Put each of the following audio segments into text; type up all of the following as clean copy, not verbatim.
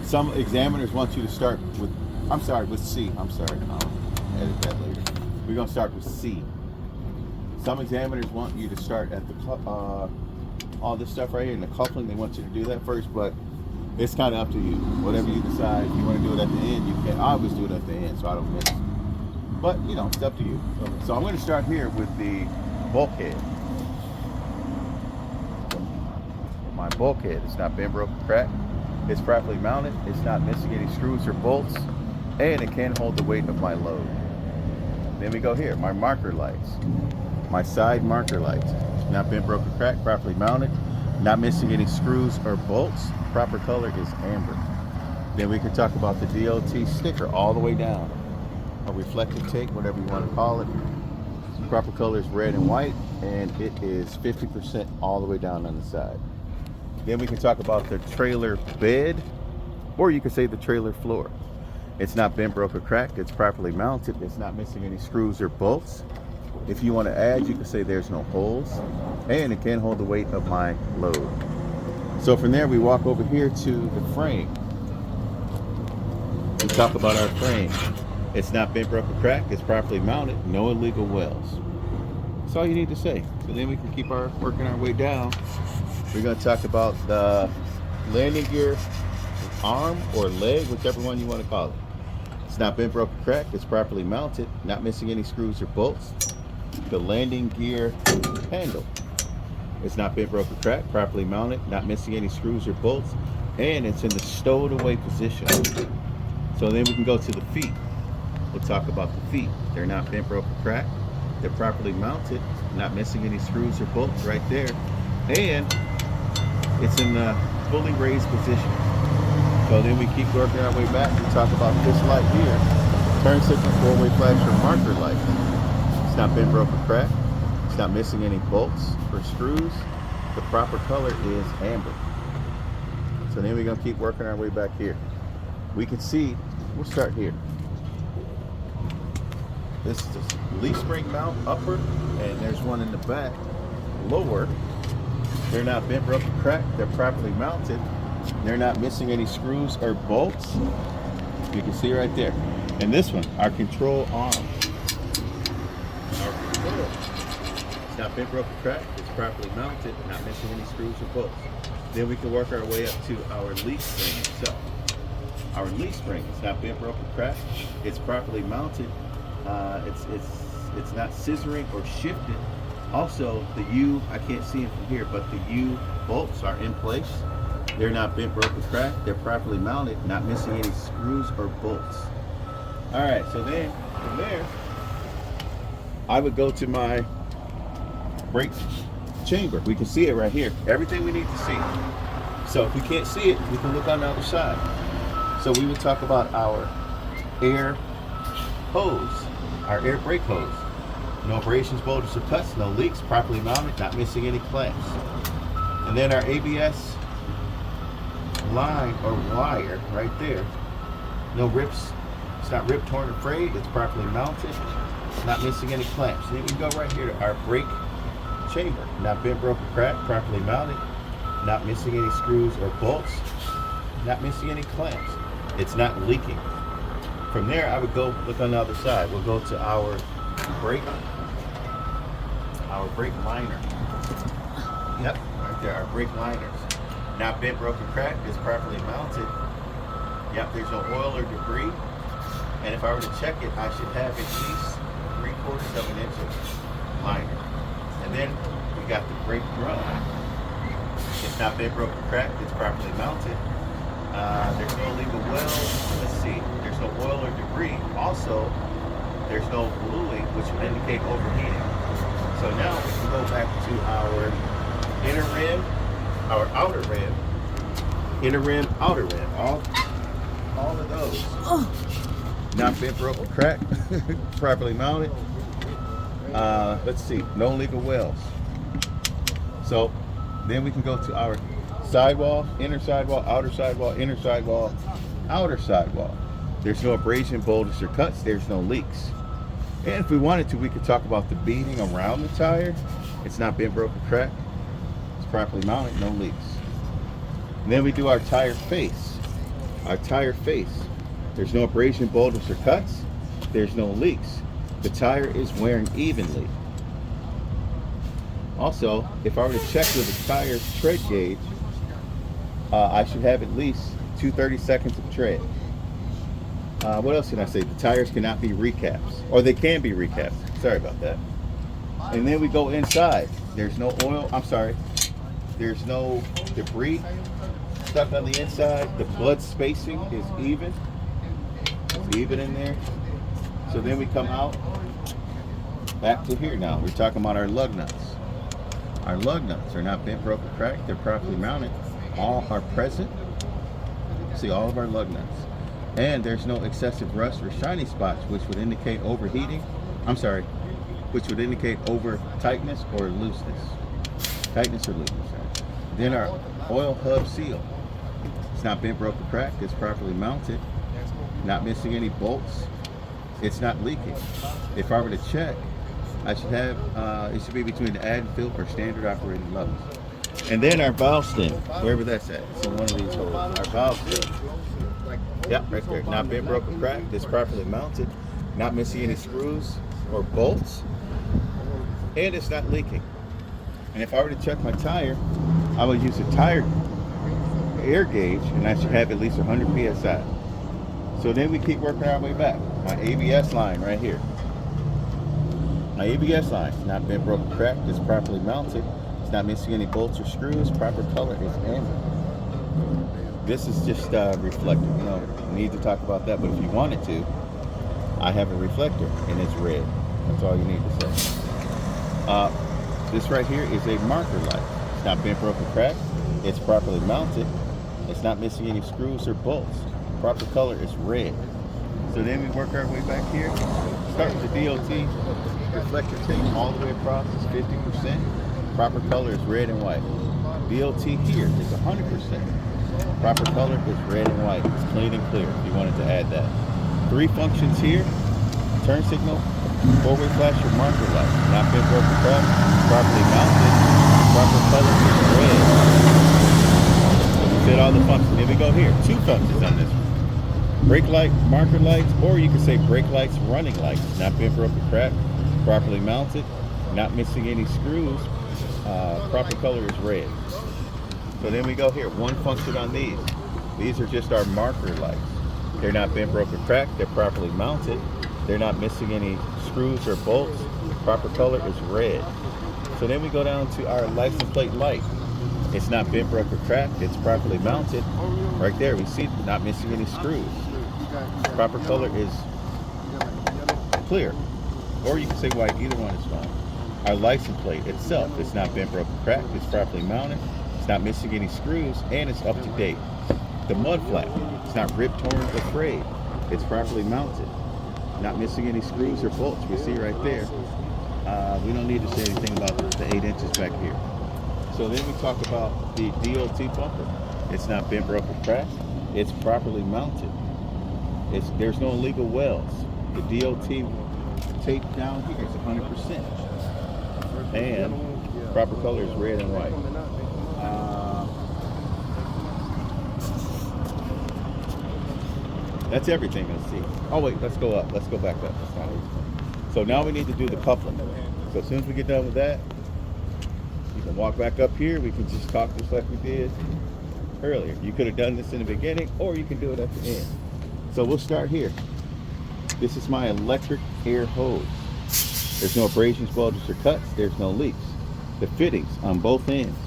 Some examiners want you to start with, I'm sorry, with C. I'm sorry, I'll edit that later. We're gonna start with C. Some examiners want you to start at the all this stuff right here in the coupling. They want you to do that first, but it's kind of up to you. Whatever you decide. If you want to do it at the end, you can. I always do it at the end so I don't miss. But you know, it's up to you. So I'm going to start here with the bulkhead. My bulkhead is not bent, broken, cracked. It's properly mounted. It's not missing any screws or bolts, and it can hold the weight of my load. Then we go here. My marker lights. My side marker lights. Not bent, broken, cracked. Properly mounted. Not missing any screws or bolts. Proper color is amber. Then we can talk about the DOT sticker all the way down. A reflective tape, whatever you want to call it. Proper color is red and white, and it is 50% all the way down on the side. Then we can talk about the trailer bed, or you could say the trailer floor. It's not bent, broke, or cracked. It's properly mounted. It's not missing any screws or bolts. If you want to add, you can say there's no holes, and it can hold the weight of my load. So from there, we walk over here to the frame. We talk about our frame. It's not bent, broke, or cracked. It's properly mounted. No illegal welds. That's all you need to say. So then we can keep working our way down. We're going to talk about the landing gear arm or leg, whichever one you want to call it. It's not bent, broke, or cracked. It's properly mounted. Not missing any screws or bolts. The landing gear handle. It's not bent, broke, or cracked. Properly mounted. Not missing any screws or bolts. And it's in the stowed away position. So then we can go to the feet. We'll talk about the feet. They're not bent, broke, or cracked. They're properly mounted, not missing any screws or bolts right there. And it's in the fully raised position. So then we keep working our way back. We talk about this light here. Turn signal, four-way flash, or marker light. It's not bent, broke, or cracked. It's not missing any bolts or screws. The proper color is amber. So then we're going to keep working our way back here. We can see, we'll start here. This is the leaf spring mount, upper, and there's one in the back, lower. They're not bent, broken, cracked. They're properly mounted. They're not missing any screws or bolts. You can see right there. And this one, our control arm. Our control. It's not bent, broken, cracked. It's properly mounted, not missing any screws or bolts. Then we can work our way up to our leaf spring itself. Our leaf spring, it's not bent, broken, cracked. It's properly mounted. It's not scissoring or shifted. Also, the U, I can't see it from here, but the U bolts are in place. They're not bent, broken, cracked. They're properly mounted, not missing any screws or bolts. All right, so then from there, I would go to my brake chamber. We can see it right here. Everything we need to see. So if we can't see it, we can look on the other side. So we would talk about our air hose, our air brake hose. No abrasions, bulges, or cuts, no leaks, properly mounted, not missing any clamps. And then our ABS line or wire right there. No rips. It's not ripped, torn, or frayed. It's properly mounted, not missing any clamps. And then we go right here to our brake chamber. Not bent, broken, cracked, properly mounted, not missing any screws or bolts, not missing any clamps. It's not leaking. From there, I would go look on the other side. We'll go to our brake liner. Yep, right there, our brake liners. Not bent, broken, cracked. It's properly mounted. Yep, there's no oil or debris. And if I were to check it, I should have at least 3/4 of an inch of liner. And then we got the brake drum. It's not bent, broken, cracked. It's properly mounted. There's no illegal welds. Let's see. There's no oil or debris. Also, there's no bluing, which would indicate overheating. So now we can go back to our inner rim, our outer rim, inner rim, outer rim. All of those. Not bent, broken, cracked. Properly mounted. Let's see. No legal welds. So then we can go to our sidewall, inner sidewall, outer sidewall, inner sidewall, outer sidewall. There's no abrasion, bulges, or cuts. There's no leaks. And if we wanted to, we could talk about the beading around the tire. It's not bent, broken, cracked. It's properly mounted, no leaks. And then we do our tire face. Our tire face. There's no abrasion, bulges, or cuts. There's no leaks. The tire is wearing evenly. Also, if I were to check with the tire tread gauge, I should have at least 230 seconds of tread. What else can I say? The tires cannot be recaps, or they can be recaps. Sorry about that. And then we go inside. There's no oil. I'm sorry. There's no debris stuck on the inside. The blood spacing is even. It's even in there. So then we come out back to here now. We're talking about our lug nuts. Our lug nuts are not bent, broken, cracked. They're properly mounted. All are present. See all of our lug nuts. And there's no excessive rust or shiny spots, which would indicate overheating. I'm sorry, which would indicate over tightness or looseness. Tightness or looseness. Right? Then our oil hub seal. It's not bent, broken, cracked. It's properly mounted. Not missing any bolts. It's not leaking. If I were to check, I should have, it should be between the add and fill for standard operating levels. And then our valve stem, wherever that's at. It's in one of these holes. Our valve stem. Yep, right there. Not bent, broken, cracked. It's properly mounted. Not missing any screws or bolts. And it's not leaking. And if I were to check my tire, I would use a tire air gauge, and I should have at least 100 psi. So then we keep working our way back. My ABS line right here. My ABS line, not bent, broken, cracked. It's properly mounted. It's not missing any bolts or screws. Proper color is amber. This is just reflector. You know, need to talk about that, but if you wanted to, I have a reflector and it's red. That's all you need to say. This right here is a marker light. It's not bent, broken, cracked. It's properly mounted. It's not missing any screws or bolts. Proper color is red. So then we work our way back here. Start with the DOT reflector tape all the way across. It's 50%. Proper color is red and white. DOT here is 100%. Proper color is red and white. It's clean and clear if you wanted to add that. 3 functions here. Turn signal, 4-way flash or marker light. Not bent, broken, cracked. Properly mounted. Proper color is red. So we did all the functions. Then we go here. 2 functions on this one. Brake light, marker lights, or you can say brake lights, running lights. Not bent, broken, cracked. Properly mounted. Not missing any screws. Proper color is red. So then we go here. 1 function on these. These are just our marker lights. They're not bent, broken, cracked. They're properly mounted. They're not missing any screws or bolts. Proper color is red. So then we go down to our license plate light. It's not bent, broken, cracked. It's properly mounted. Right there, we see not missing any screws. Proper color is clear. Or you can say white. Either one is fine. Our license plate itself, it's not bent, broken, cracked. It's properly mounted. It's not missing any screws, and it's up to date. The mud flap, it's not ripped, torn, or frayed. It's properly mounted. Not missing any screws or bolts. We see right there. We don't need to say anything about the 8 inches back here. So then we talk about the DOT bumper. It's not bent, broken, cracked. It's properly mounted. There's no illegal welds. The DOT tape down here is 100%. And proper color is red and white. That's everything. Let's see. Oh wait, let's go up. Let's go back up. That's not everything. So now we need to do the coupling. So as soon as we get done with that, you can walk back up here. We can just talk just like we did earlier. You could have done this in the beginning, or you can do it at the end. So we'll start here. This is my electric air hose. There's no abrasions, bulges, or cuts. There's no leaks. The fittings on both ends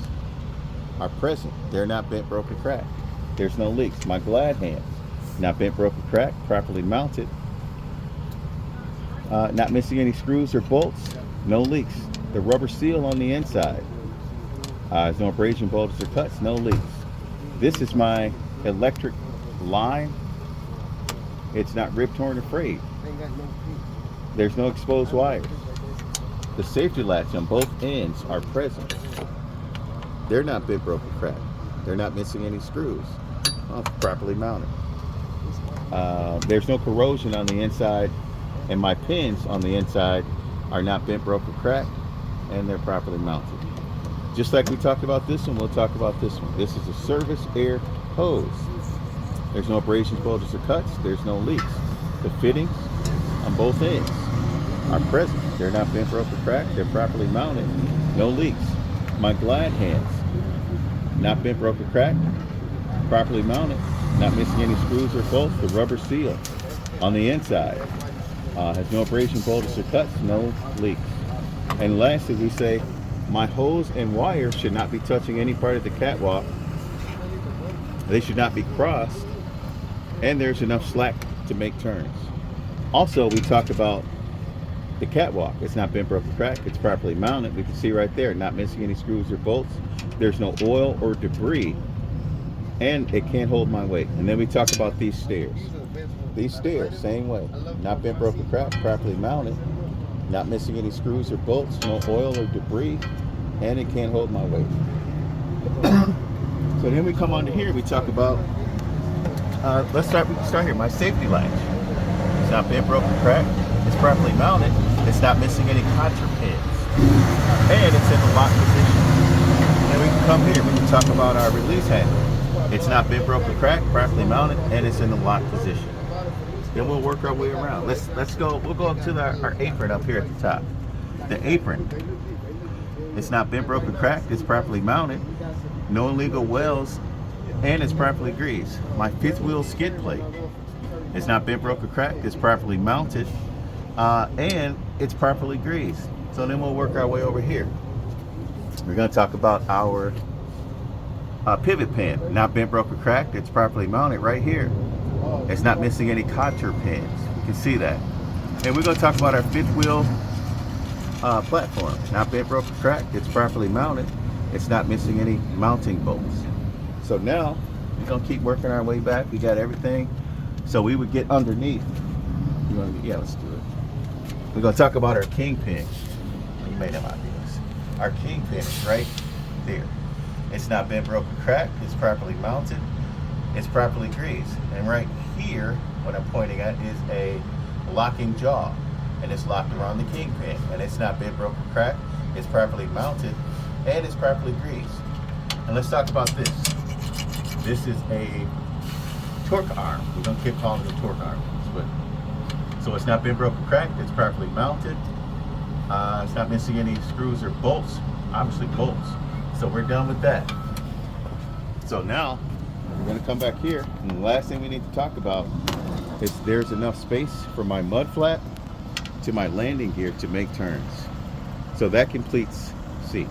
are present. They're not bent, broken, cracked. There's no leaks. My glad hands, not bent, broken, cracked, properly mounted. Not missing any screws or bolts. No leaks. The rubber seal on the inside. There's no abrasion, bulges, or cuts. No leaks. This is my electric line. It's not ripped, torn, or frayed. There's no exposed wires. The safety latch on both ends are present. They're not bent, broken, cracked. They're not missing any screws. Properly mounted. There's no corrosion on the inside, and my pins on the inside are not bent, broken, cracked, and they're properly mounted. Just like we talked about this one, we'll talk about this one. This is a service air hose. There's no abrasions, bulges, or cuts. There's no leaks. The fittings on both ends are present. They're not bent, broke, or cracked. They're properly mounted. No leaks. My glide hands, not bent, broke, or cracked. Properly mounted. Not missing any screws or bolts. The rubber seal on the inside has no abrasion, bulges, or cuts. No leaks. And lastly, we say my hose and wire should not be touching any part of the catwalk. They should not be crossed, and there's enough slack to make turns. Also, we talk about the catwalk. It's not bent, broke, or cracked. It's properly mounted. We can see right there, not missing any screws or bolts. There's no oil or debris, and it can't hold my weight. And then we talk about these stairs. These stairs, same way. Not bent, broke, or cracked. Properly mounted. Not missing any screws or bolts. No oil or debris, and it can't hold my weight. So then we come onto here. We talk about. We can start here. My safety latch. It's not bent, broke, or cracked. It's properly mounted. It's not missing any contra pins. And it's in the lock position. And we can come here. We can talk about our release handle. It's not bent, broke, or cracked. Properly mounted, and it's in the lock position. Then we'll work our way around. Let's go. We'll go up to our apron up here at the top. The apron. It's not bent, broke, or cracked. It's properly mounted. No illegal welds, and it's properly greased. My fifth wheel skid plate. It's not bent, broke, or cracked. It's properly mounted, and it's properly greased. So then we'll work our way over here. We're going to talk about our pivot pin. Not bent, broke, or cracked. It's properly mounted right here. It's not missing any contour pins. You can see that. And we're going to talk about our fifth wheel platform. Not bent, broke, or cracked. It's properly mounted. It's not missing any mounting bolts. So now we're going to keep working our way back. We got everything. So we would get underneath. Yeah, let's do it. We're going to talk about our kingpin. You may know how to do this. Our kingpin is right there. It's not bent, broke, or cracked. It's properly mounted. It's properly greased. And right here, what I'm pointing at is a locking jaw. And it's locked around the kingpin. And it's not bent, broke, or cracked. It's properly mounted. And it's properly greased. And let's talk about this. This is a torque arm. We're going to keep calling it a torque arm. So it's not bent, broke, or cracked. It's properly mounted. It's not missing any screws or bolts. Obviously bolts. So we're done with that. So now we're going to come back here. And the last thing we need to talk about is there's enough space for my mud flat to my landing gear to make turns. So that completes C.